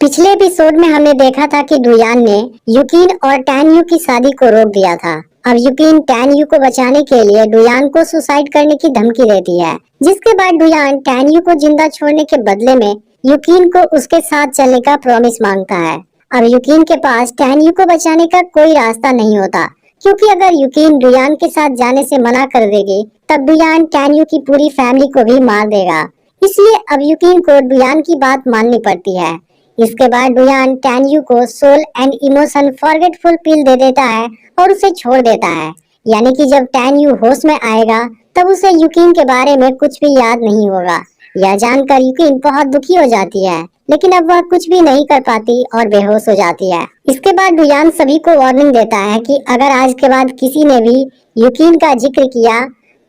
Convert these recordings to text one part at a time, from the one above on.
पिछले एपिसोड में हमने देखा था कि डुयान ने युकिन और टैन यू की शादी को रोक दिया था। अब युकिन टैन यू को बचाने के लिए डुयान को सुसाइड करने की धमकी देती है, जिसके बाद डुयान टैन यू को जिंदा छोड़ने के बदले में युकिन को उसके साथ चलने का प्रॉमिस मांगता है। अब युकिन के पास टैन यू को बचाने का कोई रास्ता नहीं होता, क्योंकि अगर युकिन डुयान के साथ जाने से मना कर देगी तब डुयान टैन यू की पूरी फैमिली को भी मार देगा। इसलिए अब युकिन को डुयान की बात माननी पड़ती है। इसके बाद डुयान टैन यू को सोल एंड इमोशन फॉरगेटफुल पिल दे देता है और उसे छोड़ देता है। यानी कि जब टैन यू होश में आएगा तब उसे युकिन के बारे में कुछ भी याद नहीं होगा। यह जानकर युकिन बहुत दुखी हो जाती है, लेकिन अब वह कुछ भी नहीं कर पाती और बेहोश हो जाती है। इसके बाद डुयान सभी को वार्निंग देता है कि अगर आज के बाद किसी ने भी युकिन का जिक्र किया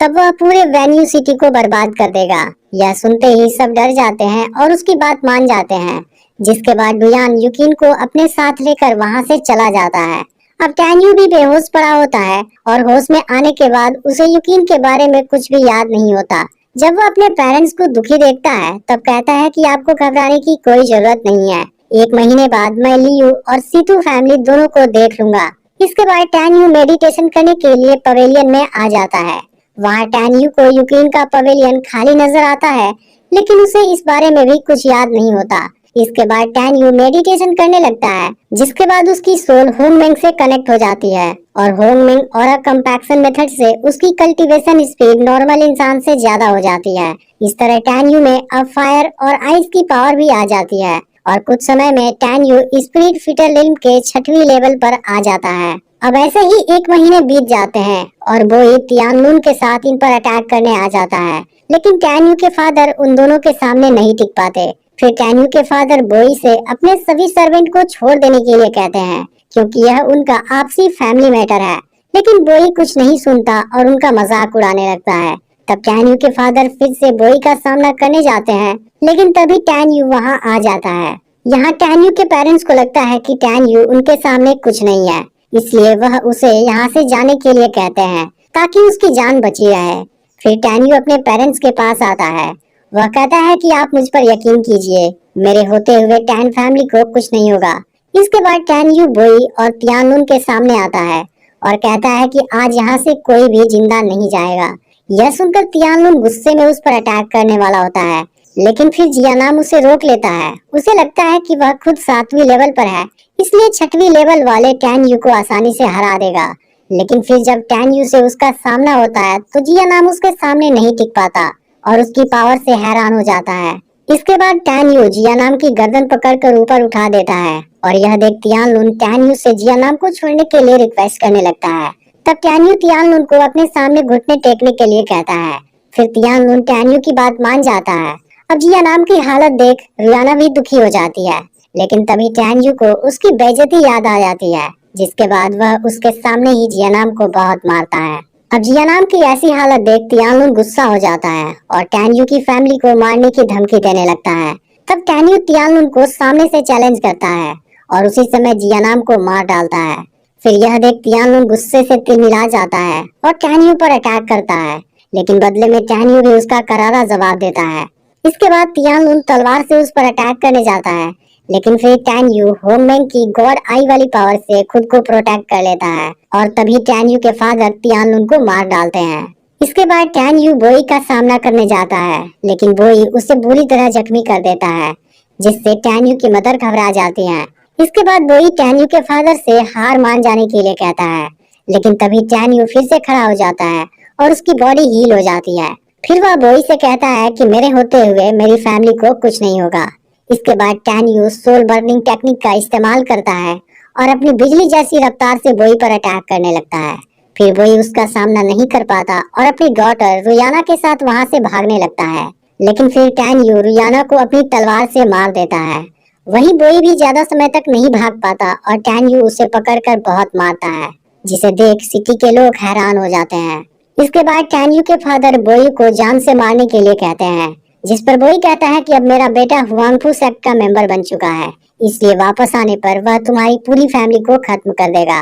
तब वह पूरे वेन्यू सिटी को बर्बाद कर देगा। यह सुनते ही सब डर जाते हैं और उसकी बात मान जाते हैं, जिसके बाद डुयान युकिन को अपने साथ लेकर वहां से चला जाता है। अब टैन यू भी बेहोश पड़ा होता है और होश में आने के बाद उसे युकिन के बारे में कुछ भी याद नहीं होता। जब वह अपने पेरेंट्स को दुखी देखता है तब कहता है कि आपको घबराने की कोई जरूरत नहीं है, 1 महीने बाद मैं लियू और सीतू फैमिली दोनों को देख लूंगा। इसके बाद टैन यू मेडिटेशन करने के लिए पवेलियन में आ जाता है। वहाँ टैन यू को युकिन का पवेलियन खाली नजर आता है, लेकिन उसे इस बारे में भी कुछ याद नहीं होता। इसके बाद टैन यू मेडिटेशन करने लगता है, जिसके बाद उसकी सोल होंगमेंग से कनेक्ट हो जाती है और होंगमेंग और कंपैक्शन मेथड से उसकी कल्टीवेशन स्पीड नॉर्मल इंसान से ज्यादा हो जाती है। इस तरह टैन यू में अब फायर और आइस की पावर भी आ जाती है और कुछ समय में टैन यू स्पिरिट फीटर लिल्म के 6वीं लेवल पर आ जाता है। अब ऐसे ही 1 महीने बीत जाते हैं और बोई तियानलुन के साथ इन पर अटैक करने आ जाता है, लेकिन टैन यू के फादर उन दोनों के सामने नहीं टिक पाते। फिर टैन यू के फादर बोई से अपने सभी सर्वेंट को छोड़ देने के लिए कहते हैं, क्योंकि यह उनका आपसी फैमिली मैटर है। लेकिन बोई कुछ नहीं सुनता और उनका मजाक उड़ाने लगता है। तब टैन यू के फादर फिर से बोई का सामना करने जाते हैं, लेकिन तभी टैन यू वहाँ आ जाता है। यहाँ टैन यू के पेरेंट्स को लगता है कि टैन यू उनके सामने कुछ नहीं है, इसलिए वह उसे यहाँ से जाने के लिए कहते हैं ताकि उसकी जान बची रहे। फिर टैन यू अपने पेरेंट्स के पास आता है। वह कहता है कि आप मुझ पर यकीन कीजिए, मेरे होते हुए टैन फैमिली को कुछ नहीं होगा। इसके बाद टैन यू बोई और तियानलुन के सामने आता है और कहता है कि आज यहाँ से कोई भी जिंदा नहीं जाएगा। यह सुनकर तियानलुन गुस्से में उस पर अटैक करने वाला होता है, लेकिन फिर जियानाम उसे रोक लेता है। उसे लगता है कि वह खुद 7वीं लेवल पर है, इसलिए 6वीं लेवल वाले टैन यू को आसानी से हरा देगा। लेकिन फिर जब टैन यू से उसका सामना होता है तो जियानाम उसके सामने नहीं टिक पाता और उसकी पावर से हैरान हो जाता है। इसके बाद टैन यू जियानाम की गर्दन पकड़कर ऊपर उठा देता है और यह देख तियानलुन टैन यू से जियानाम को छोड़ने के लिए रिक्वेस्ट करने लगता है। तब टैन यू तियानलुन को अपने सामने घुटने टेकने के लिए कहता है। फिर तियानलुन टैन यू की बात मान जाता है। अब जियानाम की हालत देख रियाना भी दुखी हो जाती है, लेकिन तभी टैन यू को उसकी बेइज्जती याद आ जाती है, जिसके बाद वह उसके सामने ही जियानाम को बहुत मारता है। अब जियानाम की ऐसी हालत देख तियानलुन गुस्सा हो जाता है और टैन यू की फैमिली को मारने की धमकी देने लगता है। तब टैन यू तियानलुन को सामने से चैलेंज करता है और उसी समय जियानाम को मार डालता है। फिर यह देख तियानलुन गुस्से से तिलमिला जाता है और टैन यू पर अटैक करता है, लेकिन बदले में टैन यू भी उसका करारा जवाब देता है। इसके बाद तियानलुन तलवार से उस पर अटैक करने जाता है, लेकिन फिर टैन यू होंगमेंग की गॉड आई वाली पावर से खुद को प्रोटेक्ट कर लेता है और तभी टैन यू के फादर तियानलुन को मार डालते हैं। इसके बाद टैन यू बोई का सामना करने जाता है, लेकिन बोई उसे बुरी तरह जख्मी कर देता है, जिससे टैन यू की मदर घबरा जाती है। इसके बाद बोई टैन यू के फादर से हार मान जाने के लिए कहता है, लेकिन तभी टैन यू फिर से खड़ा हो जाता है और उसकी बॉडी हील हो जाती है। फिर वह बोई से कहता है कि मेरे होते हुए मेरी फैमिली को कुछ नहीं होगा। इसके बाद टैन यू सोल बर्निंग टेक्निक का इस्तेमाल करता है और अपनी बिजली जैसी रफ्तार से बोई पर अटैक करने लगता है। फिर बोई उसका सामना नहीं कर पाता और अपनी डॉटर रुयाना के साथ वहां से भागने लगता है, लेकिन फिर टैन यू रुयाना को अपनी तलवार से मार देता है। वहीं बोई भी ज्यादा समय तक नहीं भाग पाता और टैन यू उसे पकड़कर बहुत मारता है, जिसे देख सिटी के लोग हैरान हो जाते हैं। इसके बाद टैन यू के फादर बोई को जान से मारने के लिए कहते हैं, जिस पर बोई कहता है कि अब मेरा बेटा हुआंगफू सेक्ट का मेंबर बन चुका है, इसलिए वापस आने पर वह तुम्हारी पूरी फैमिली को खत्म कर देगा।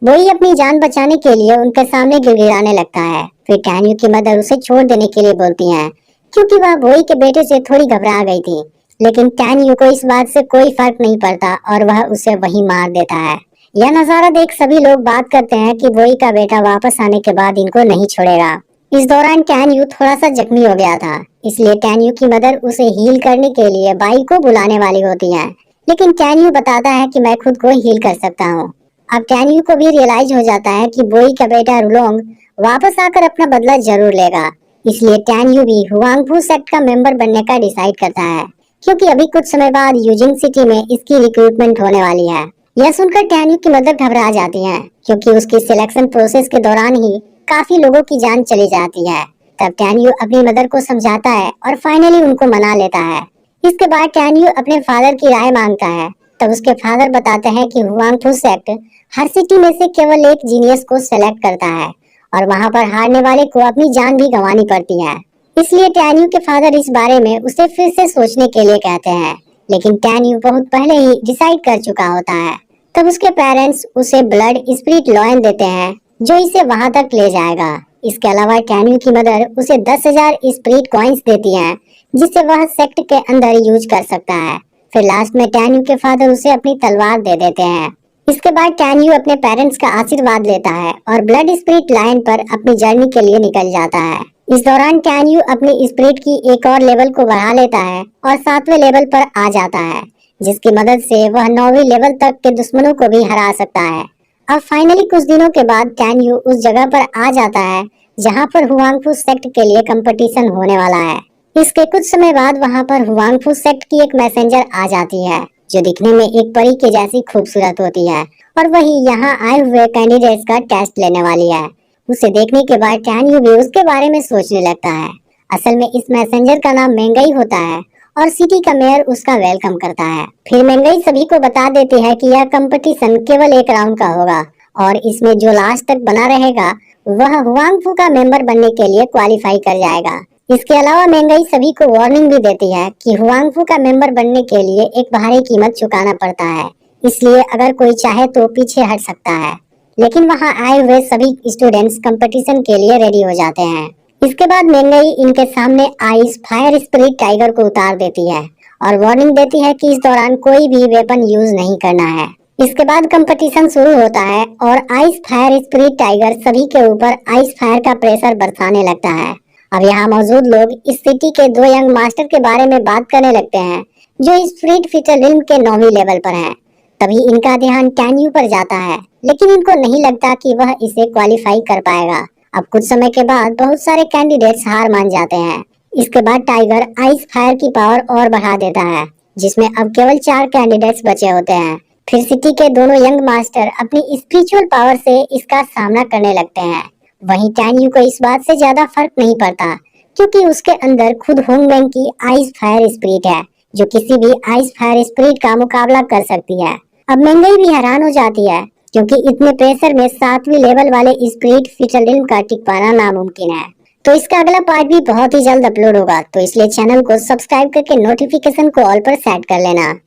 बोई अपनी जान बचाने के लिए उनके सामने गिड़गिड़ाने लगता है। फिर टैन यू की मदर उसे छोड़ देने के लिए बोलती हैं, क्योंकि वह बोई के बेटे से थोड़ी घबरा गई थी। लेकिन टैन यू को इस बात से कोई फर्क नहीं पड़ता और वह उसे वहीं मार देता है। यह नजारा देख सभी लोग बात करते हैं कि वोई का बेटा वापस आने के बाद इनको नहीं छोड़ेगा। इस दौरान टैन यू थोड़ा सा जख्मी हो गया था, इसलिए टैन यू की मदर उसे हील करने के लिए बाई को बुलाने वाली होती है, लेकिन टैन यू बताता है कि मैं खुद को हील कर सकता हूँ। अब टैन यू को भी रियलाइज हो जाता है कि बोई का बेटा रुलोंग वापस आकर अपना बदला जरूर लेगा, इसलिए टैन यू भी हुआंगफू सेक्ट का मेंबर बनने का डिसाइड करता है, क्योंकि अभी कुछ समय बाद यूजिंग सिटी में इसकी रिक्रूटमेंट होने वाली है। यह सुनकर टैन यू की मदर घबरा जाती है, क्योंकि उसकी सिलेक्शन प्रोसेस के दौरान ही काफी लोगों की जान चली जाती है। तब टैन यू अपनी मदर को समझाता है और फाइनली उनको मना लेता है। इसके बाद टैन यू अपने फादर की राय मांगता है। तब उसके फादर बताते हैं कि हुआंगफू सेक्ट हर सिटी में से केवल एक जीनियस को सेलेक्ट करता है और वहां पर हारने वाले को अपनी जान भी गंवानी पड़ती है। इसलिए टैन यू के फादर इस बारे में उसे फिर से सोचने के लिए कहते हैं, लेकिन टैन यू बहुत पहले ही डिसाइड कर चुका होता है। तब उसके पेरेंट्स उसे ब्लड स्पिरिट लॉयन देते हैं, जो इसे वहां तक ले जाएगा। इसके अलावा टैन यू की मदर उसे 10,000 स्पिरिट कॉइंस देती हैं, जिसे वह सेक्ट के अंदर यूज कर सकता है। फिर लास्ट में टैन यू के फादर उसे अपनी तलवार दे देते हैं। इसके बाद टैन यू अपने पेरेंट्स का आशीर्वाद लेता है और ब्लड स्पिरिट लाइन पर अपनी जर्नी के लिए निकल जाता है। इस दौरान टैन यू अपनी स्पिरिट की एक और लेवल को बढ़ा लेता है और 7वें लेवल पर आ जाता है, जिसकी मदद से वह 9वीं लेवल तक के दुश्मनों को भी हरा सकता है। अब फाइनली कुछ दिनों के बाद टैन यू उस जगह पर आ जाता है जहां पर हुआंगफू सेक्ट के लिए कंपटीशन होने वाला है। इसके कुछ समय बाद वहां पर हुआंगफू सेक्ट की एक मैसेंजर आ जाती है, जो दिखने में एक परी के जैसी खूबसूरत होती है और वही यहाँ आए हुए कैंडिडेट्स का टेस्ट लेने वाली है। उसे देखने के बाद टैन यू भी उसके बारे में सोचने लगता है। असल में इस मैसेंजर का नाम मेंगई होता है और सिटी का मेयर उसका वेलकम करता है। फिर मेंगई सभी को बता देती है कि यह कंपटीशन केवल एक राउंड का होगा और इसमें जो लास्ट तक बना रहेगा वह हुआंगफू का मेंबर बनने के लिए क्वालिफाई कर जाएगा। इसके अलावा मेंगई सभी को वार्निंग भी देती है कि हुआंगफू का मेंबर बनने के लिए एक भारी कीमत चुकाना पड़ता है, इसलिए अगर कोई चाहे तो पीछे हट सकता है। लेकिन वहां आए हुए सभी स्टूडेंट्स कंपटीशन के लिए रेडी हो जाते हैं। इसके बाद मेंगई इनके सामने आइस फायर स्पिरिट टाइगर को उतार देती है और वार्निंग देती है कि इस दौरान कोई भी वेपन यूज नहीं करना है। इसके बाद कंपटीशन शुरू होता है और आइस फायर स्पिरिट टाइगर सभी के ऊपर आइस फायर का प्रेशर बरसाने लगता है। अब यहाँ मौजूद लोग इस सिटी के 2 यंग मास्टर के बारे में बात करने लगते हैं, जो स्पिरिट फीचर रिल्म के 9वीं लेवल पर हैं। तभी इनका ध्यान टैन यू पर जाता है, लेकिन इनको नहीं लगता कि वह इसे क्वालिफाई कर पाएगा। अब कुछ समय के बाद बहुत सारे कैंडिडेट्स हार मान जाते हैं। इसके बाद टाइगर आइस फायर की पावर और बढ़ा देता है, जिसमें अब केवल 4 कैंडिडेट्स बचे होते हैं। फिर सिटी के दोनों यंग मास्टर अपनी स्पिरिचुअल पावर से इसका सामना करने लगते हैं। वहीं टैन यू को इस बात से ज्यादा फर्क नहीं पड़ता, क्योंकि उसके अंदर खुद होंगमेंग की आइस फायर स्पिरिट है, जो किसी भी आइस फायर स्पिरिट का मुकाबला कर सकती है। अब मेंगई भी हैरान हो जाती है, क्योंकि इतने प्रेशर में 7वीं लेवल वाले स्पिरिट फीचर रिल्म का टिक पाना नामुमकिन है। तो इसका अगला पार्ट भी बहुत ही जल्द अपलोड होगा, तो इसलिए चैनल को सब्सक्राइब करके नोटिफिकेशन को ऑल पर सेट कर लेना।